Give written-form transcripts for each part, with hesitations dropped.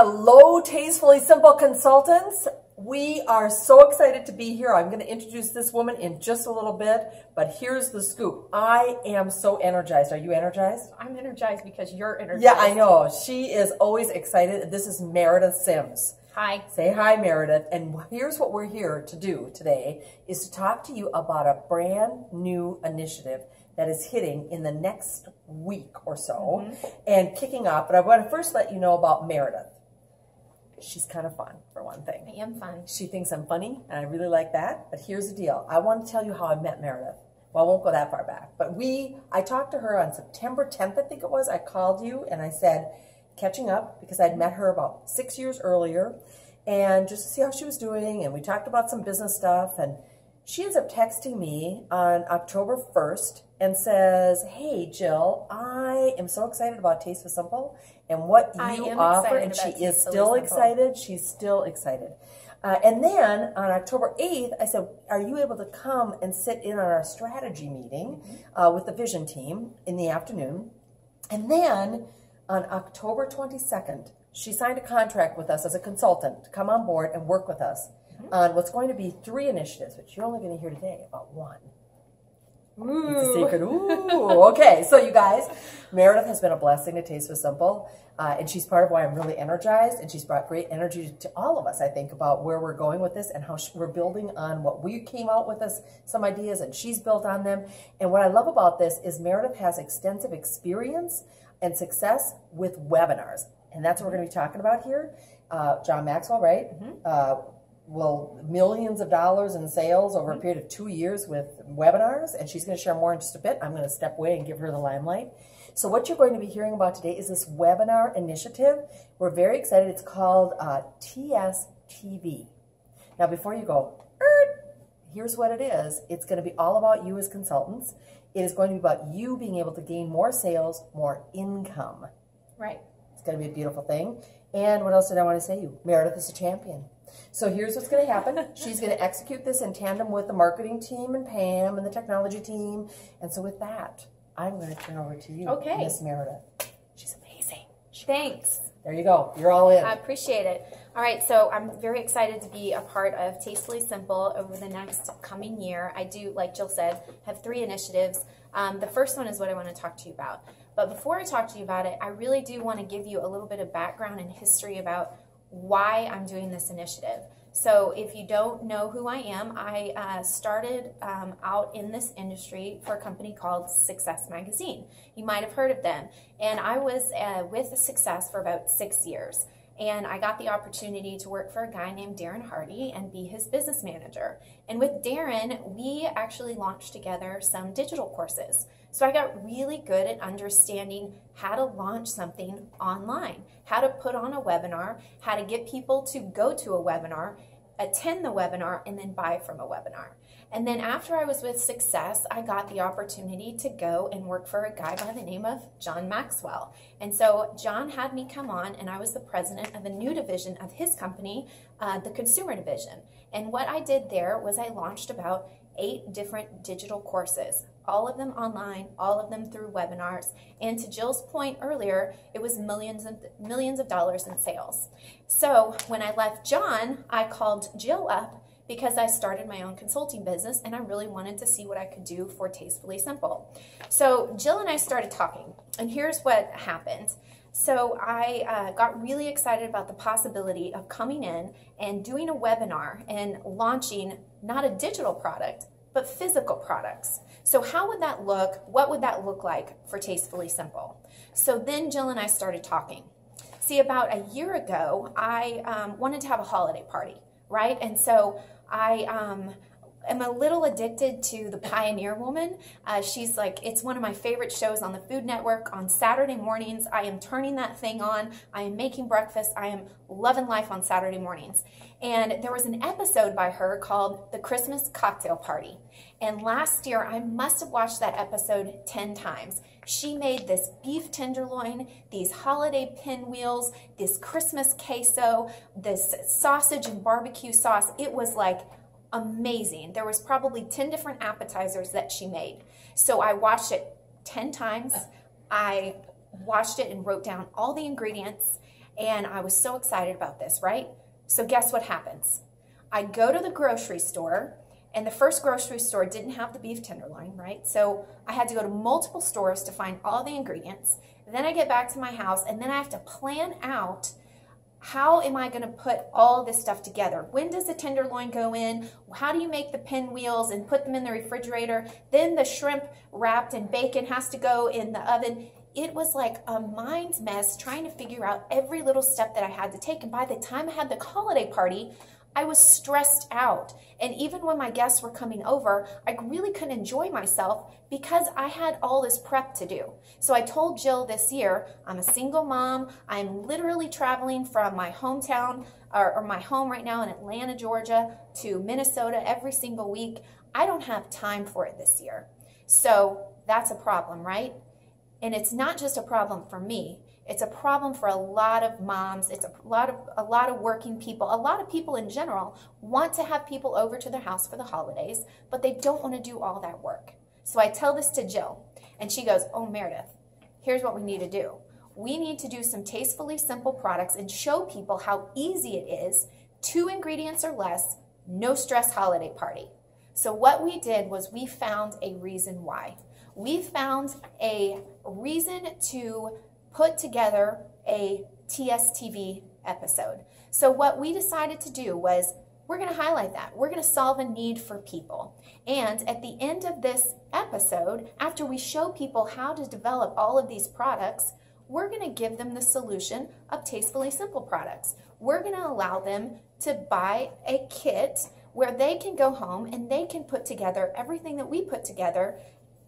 Hello, Tastefully Simple Consultants. We are so excited to be here. I'm going to introduce this woman in just a little bit, but here's the scoop. I am so energized. Are you energized? I'm energized because you're energized. Yeah, I know. She is always excited. This is Meredith Sims. Hi. Say hi, Meredith. And here's what we're here to do today is to talk to you about a brand new initiative that is hitting in the next week or so and kicking off. But I want to first let you know about Meredith. She's kind of fun, for one thing. I am fun. She thinks I'm funny, and I really like that. But here's the deal. I want to tell you how I met Meredith. Well, I won't go that far back. But I talked to her on September 10th, I think it was. I called you, and I said, catching up, because I'd met her about 6 years earlier, and just to see how she was doing. And we talked about some business stuff, and she ends up texting me on October 1st and says, hey, Jill, I am so excited about Tastefully Simple and what you offer. And she is still excited. She's still excited. And then on October 8th, I said, are you able to come and sit in on our strategy meeting with the vision team in the afternoon? And then on October 22nd, she signed a contract with us as a consultant to come on board and work with us on what's going to be 3 initiatives, which you're only going to hear today about 1. Ooh. It's a secret. Ooh. Okay, so you guys, Meredith has been a blessing to Tastefully Simple, and she's part of why I'm really energized, and she's brought great energy to all of us, I think, about where we're going with this and how we're building on what we came out with us, some ideas, and she's built on them. And what I love about this is Meredith has extensive experience and success with webinars, and that's what we're going to be talking about here. John Maxwell, right? Well, millions of dollars in sales over a period of 2 years with webinars, and she's going to share more in just a bit. I'm going to step away and give her the limelight. So what you're going to be hearing about today is this webinar initiative. We're very excited. It's called TSTV. Now, before you go, here's what it is. It's going to be all about you as consultants. It is going to be about you being able to gain more sales, more income. Right. It's going to be a beautiful thing. And what else did I want to say to you? Meredith is a champion. So here's what's going to happen. She's going to execute this in tandem with the marketing team and Pam and the technology team. And so with that, I'm going to turn over to you, Miss Meredith. She's amazing. Thanks. There you go. You're all in. I appreciate it. All right, so I'm very excited to be a part of Tastefully Simple over the next coming year. I do, like Jill said, have 3 initiatives. The first one is what I want to talk to you about. But before I talk to you about it, I really do want to give you a little bit of background and history about why I'm doing this initiative. So if you don't know who I am, I started out in this industry for a company called Success Magazine. You might have heard of them. And I was with Success for about 6 years. And I got the opportunity to work for a guy named Darren Hardy and be his business manager. And with Darren, we actually launched together some digital courses. So I got really good at understanding how to launch something online, how to put on a webinar, how to get people to go to a webinar, attend the webinar, and then buy from a webinar. And then after I was with Success, I got the opportunity to go and work for a guy by the name of John Maxwell. And so John had me come on, and I was the president of a new division of his company, the consumer division. And what I did there was I launched about 8 different digital courses, all of them online, all of them through webinars. And to Jill's point earlier, it was millions of dollars in sales. So when I left John, I called Jill up because I started my own consulting business and I really wanted to see what I could do for Tastefully Simple. So Jill and I started talking, and here's what happened. So I got really excited about the possibility of coming in and doing a webinar and launching not a digital product, but physical products. So how would that look? What would that look like for Tastefully Simple? So then Jill and I started talking. See, about a year ago, I wanted to have a holiday party, right? And so I am a little addicted to The Pioneer Woman. She's like, it's one of my favorite shows on the Food Network. On Saturday mornings, I am turning that thing on. I am making breakfast. I am loving life on Saturday mornings. And there was an episode by her called The Christmas Cocktail Party. And last year, I must have watched that episode 10 times. She made this beef tenderloin, these holiday pinwheels, this Christmas queso, this sausage and barbecue sauce. It was like amazing. There was probably 10 different appetizers that she made. So I watched it 10 times. I watched it and wrote down all the ingredients. And I was so excited about this, right? So guess what happens? I go to the grocery store, and the first grocery store didn't have the beef tenderloin, right? So I had to go to multiple stores to find all the ingredients. Then I get back to my house, and then I have to plan out, how am I going to put all this stuff together? When does the tenderloin go in? How do you make the pinwheels and put them in the refrigerator? Then the shrimp wrapped in bacon has to go in the oven. It was like a mind's mess trying to figure out every little step that I had to take. And by the time I had the holiday party, I was stressed out. And even when my guests were coming over, I really couldn't enjoy myself because I had all this prep to do. So I told Jill this year, I'm a single mom. I'm literally traveling from my hometown or my home right now in Atlanta, Georgia to Minnesota every single week. I don't have time for it this year. So that's a problem, right? And it's not just a problem for me. It's a problem for a lot of moms. It's a lot of working people. A lot of people in general want to have people over to their house for the holidays, but they don't want to do all that work. So I tell this to Jill, and she goes, oh, Meredith, here's what we need to do. We need to do some tastefully simple products and show people how easy it is, 2 ingredients or less, no stress holiday party. So what we did was we found a reason why. We found a reason to put together a TSTV episode. So what we decided to do was we're going to highlight that. We're going to solve a need for people. And at the end of this episode, after we show people how to develop all of these products, we're going to give them the solution of Tastefully Simple products. We're going to allow them to buy a kit where they can go home and they can put together everything that we put together.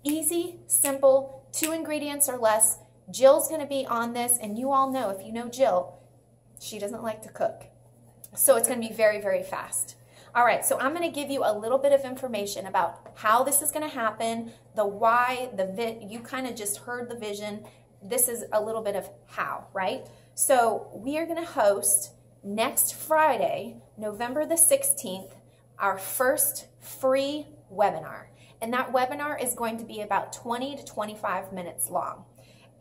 Easy, simple, 2 ingredients or less. Jill's going to be on this, and you all know, if you know Jill, she doesn't like to cook. So it's going to be very, very fast. All right, so I'm going to give you a little bit of information about how this is going to happen, the why, you kind of just heard the vision. This is a little bit of how, right? So we are going to host next Friday, November the 16th, our first free webinar. And that webinar is going to be about 20 to 25 minutes long.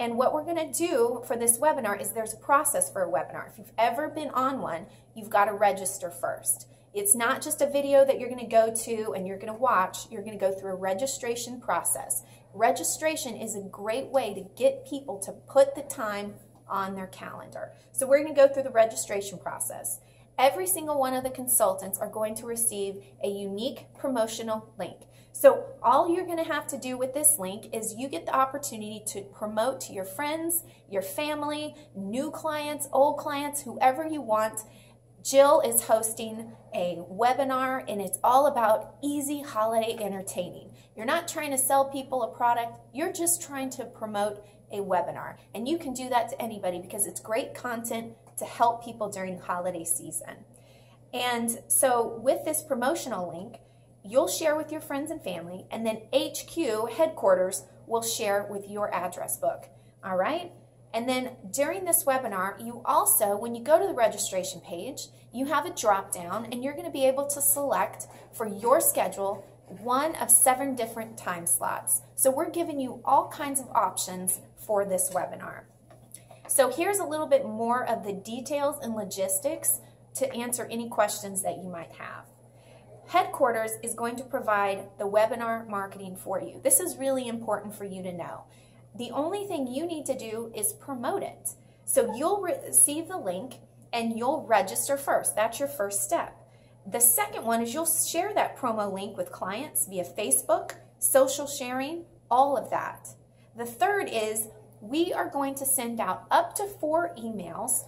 And what we're going to do for this webinar is there's a process for a webinar. If you've ever been on one, you've got to register first. It's not just a video that you're going to go to and you're going to watch. You're going to go through a registration process. Registration is a great way to get people to put the time on their calendar. So we're going to go through the registration process. Every single one of the consultants are going to receive a unique promotional link. So all you're going to have to do with this link is you get the opportunity to promote to your friends, your family, new clients, old clients, whoever you want. Jill is hosting a webinar, and it's all about easy holiday entertaining. You're not trying to sell people a product. You're just trying to promote a webinar. And you can do that to anybody because it's great content to help people during the holiday season. And so with this promotional link, you'll share with your friends and family, and then HQ, headquarters, will share with your address book. All right? And then during this webinar, you also, when you go to the registration page, you have a drop down, and you're going to be able to select for your schedule one of 7 different time slots. So we're giving you all kinds of options for this webinar. So here's a little bit more of the details and logistics to answer any questions that you might have. Headquarters is going to provide the webinar marketing for you. This is really important for you to know. The only thing you need to do is promote it. So you'll receive the link and you'll register first. That's your first step. The second one is you'll share that promo link with clients via Facebook, social sharing, all of that. The third is we are going to send out up to 4 emails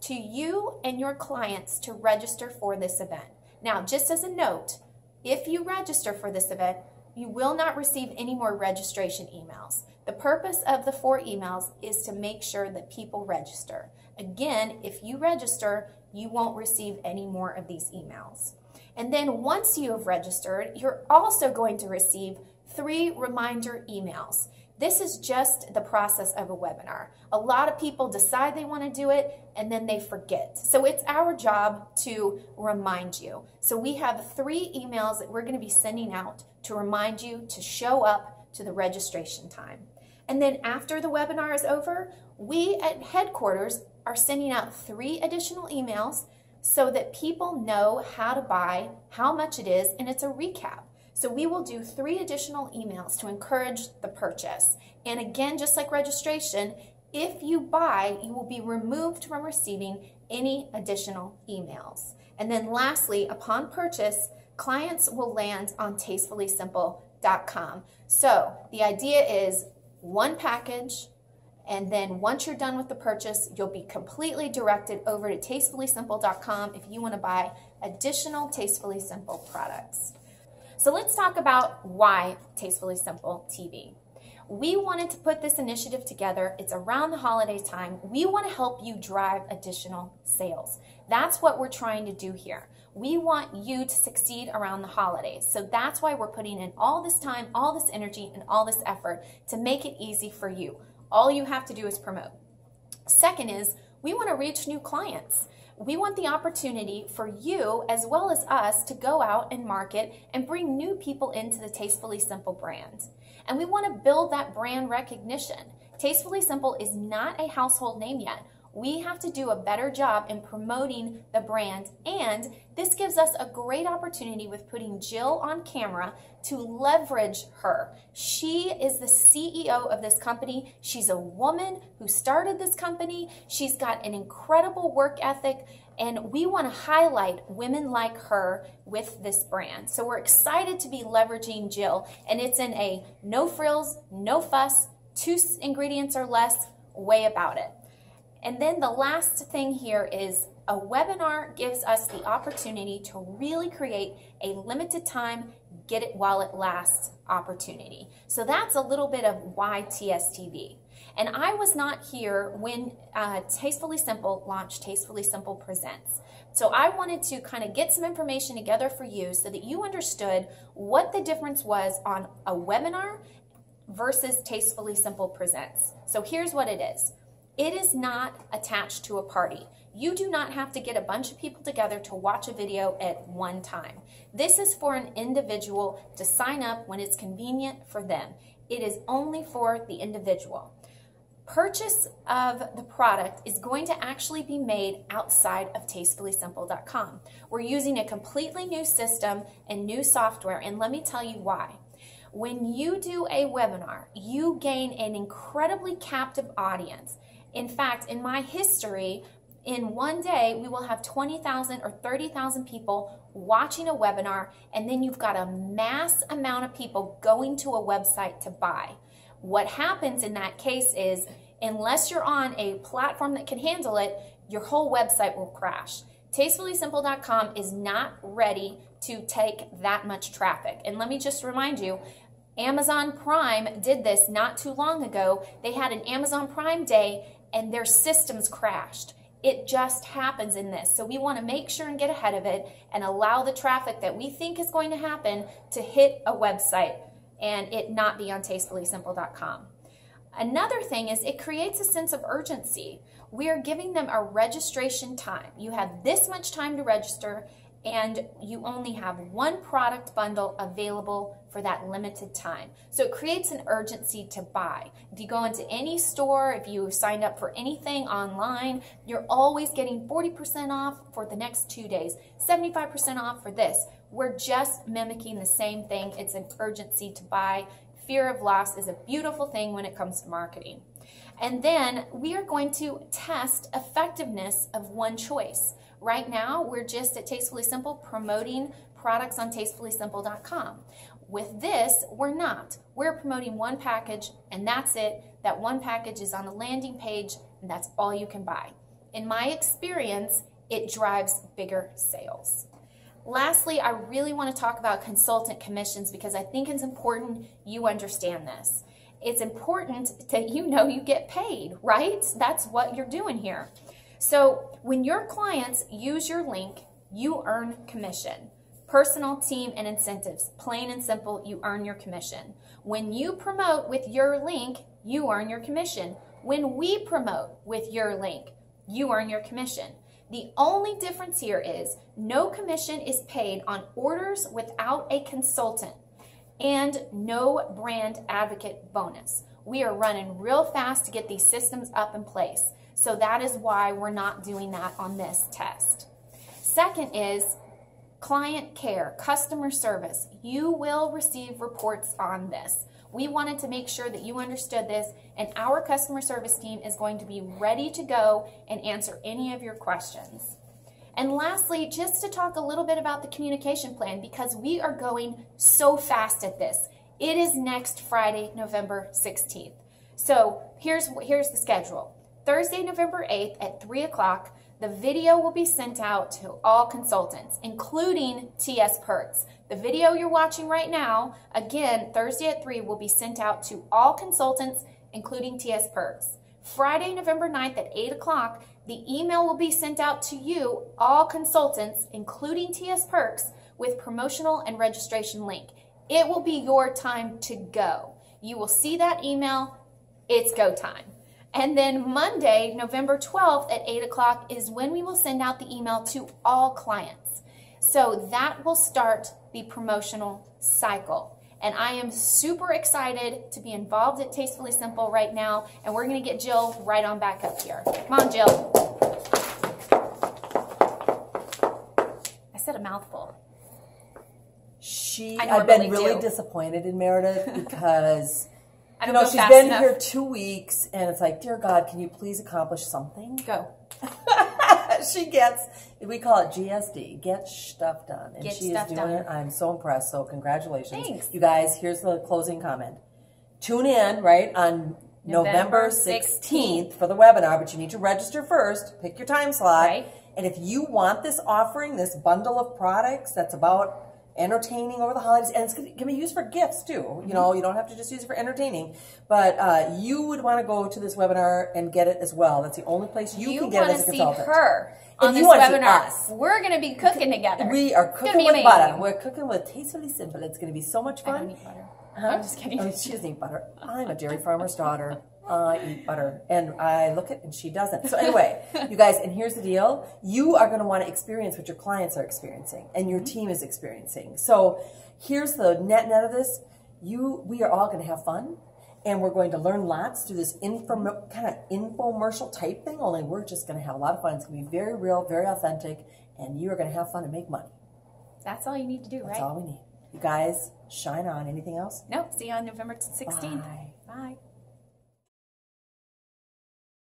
to you and your clients to register for this event. Now, just as a note, if you register for this event, you will not receive any more registration emails. The purpose of the 4 emails is to make sure that people register. Again, if you register, you won't receive any more of these emails. And then once you have registered, you're also going to receive 3 reminder emails. This is just the process of a webinar. A lot of people decide they want to do it and then they forget. So it's our job to remind you. So we have 3 emails that we're going to be sending out to remind you to show up to the registration time. And then after the webinar is over, we at headquarters are sending out 3 additional emails so that people know how to buy, how much it is, and it's a recap. So we will do 3 additional emails to encourage the purchase. And again, just like registration, if you buy, you will be removed from receiving any additional emails. And then lastly, upon purchase, clients will land on tastefullysimple.com. So the idea is 1 package, and then once you're done with the purchase, you'll be completely directed over to tastefullysimple.com if you want to buy additional Tastefully Simple products. So let's talk about why Tastefully Simple TV. We wanted to put this initiative together. It's around the holiday time. We want to help you drive additional sales. That's what we're trying to do here. We want you to succeed around the holidays. So that's why we're putting in all this time, all this energy, and all this effort to make it easy for you. All you have to do is promote. Second is, we want to reach new clients. We want the opportunity for you as well as us to go out and market and bring new people into the Tastefully Simple brand. And we want to build that brand recognition. Tastefully Simple is not a household name yet. We have to do a better job in promoting the brand, and this gives us a great opportunity with putting Jill on camera to leverage her. She is the CEO of this company. She's a woman who started this company. She's got an incredible work ethic, and we want to highlight women like her with this brand. So we're excited to be leveraging Jill, and it's in a no frills, no fuss, 2 ingredients or less way about it. And then the last thing here is a webinar gives us the opportunity to really create a limited time, get it while it lasts opportunity. So that's a little bit of why TSTV. And I was not here when Tastefully Simple launched Tastefully Simple Presents. So I wanted to kind of get some information together for you so that you understood what the difference was on a webinar versus Tastefully Simple Presents. So here's what it is. It is not attached to a party. You do not have to get a bunch of people together to watch a video at one time. This is for an individual to sign up when it's convenient for them. It is only for the individual. Purchase of the product is going to actually be made outside of tastefullysimple.com. We're using a completely new system and new software, and let me tell you why. When you do a webinar, you gain an incredibly captive audience. In fact, in my history, in one day, we will have 20,000 or 30,000 people watching a webinar, and then you've got a mass amount of people going to a website to buy. What happens in that case is, unless you're on a platform that can handle it, your whole website will crash. Tastefullysimple.com is not ready to take that much traffic. And let me just remind you, Amazon Prime did this not too long ago. They had an Amazon Prime Day and their systems crashed. It just happens in this. So we want to make sure and get ahead of it and allow the traffic that we think is going to happen to hit a website and it not be on tastefullysimple.com. Another thing is it creates a sense of urgency. We are giving them a registration time. You have this much time to register, and you only have 1 product bundle available for that limited time. So it creates an urgency to buy. If you go into any store, if you signed up for anything online, you're always getting 40% off for the next 2 days, 75% off for this. We're just mimicking the same thing. It's an urgency to buy. Fear of loss is a beautiful thing when it comes to marketing. And then we are going to test effectiveness of one choice. Right now, we're just at Tastefully Simple promoting products on tastefullysimple.com. With this, we're not. We're promoting 1 package, and that's it. That 1 package is on the landing page, and that's all you can buy. In my experience, it drives bigger sales. Lastly, I really want to talk about consultant commissions because I think it's important you understand this. It's important that you know you get paid, right? That's what you're doing here. So when your clients use your link, you earn commission. Personal, team, and incentives. Plain and simple, you earn your commission. When you promote with your link, you earn your commission. When we promote with your link, you earn your commission. The only difference here is no commission is paid on orders without a consultant and no brand advocate bonus. We are running real fast to get these systems up in place. So that is why we're not doing that on this test. Second is client care, customer service. You will receive reports on this. We wanted to make sure that you understood this, and our customer service team is going to be ready to go and answer any of your questions. And lastly, just to talk a little bit about the communication plan, because we are going so fast at this. It is next Friday, November 16th. So here's the schedule. Thursday, November 8th at 3 o'clock, the video will be sent out to all consultants, including TS Perks. The video you're watching right now, again, Thursday at 3, will be sent out to all consultants, including TS Perks. Friday, November 9th at 8 o'clock, the email will be sent out to you, all consultants, including TS Perks, with promotional and registration link. It will be your time to go. You will see that email. It's go time. And then Monday, November 12th at 8 o'clock is when we will send out the email to all clients. So that will start the promotional cycle. And I am super excited to be involved at Tastefully Simple right now. And we're going to get Jill right on back up here. Come on, Jill. I said a mouthful. I've been really disappointed in Meredith because... I don't know, she's been here 2 weeks, and it's like, dear God, can you please accomplish something? Go. We call it GSD, get stuff done. And she is doing it. I'm so impressed, so congratulations. Thanks. You guys, here's the closing comment. Tune in, right, on November 16th for the webinar, but you need to register first, pick your time slot. Right. And if you want this offering, this bundle of products that's about entertaining over the holidays, and it's can be used for gifts too. You know, you don't have to just use it for entertaining, but you would want to go to this webinar and get it as well. That's the only place you can get it as a consultant. You want to see her on this webinar. We're going to be cooking together. We are cooking with butter. We're cooking with Tastefully Simple. It's going to be so much fun. I don't eat butter. I'm just kidding. Oh, she doesn't eat butter. I'm a dairy farmer's daughter. I eat butter, and I look at, and she doesn't. So anyway, you guys, and here's the deal. You are going to want to experience what your clients are experiencing and your team is experiencing. So here's the net of this. We are all going to have fun, and we're going to learn lots through this kind of infomercial type thing, only we're just going to have a lot of fun. It's going to be very real, very authentic, and you are going to have fun and make money. That's all you need to do, right? That's all we need. You guys, shine on. Anything else? Nope. See you on November 16th. Bye. Bye.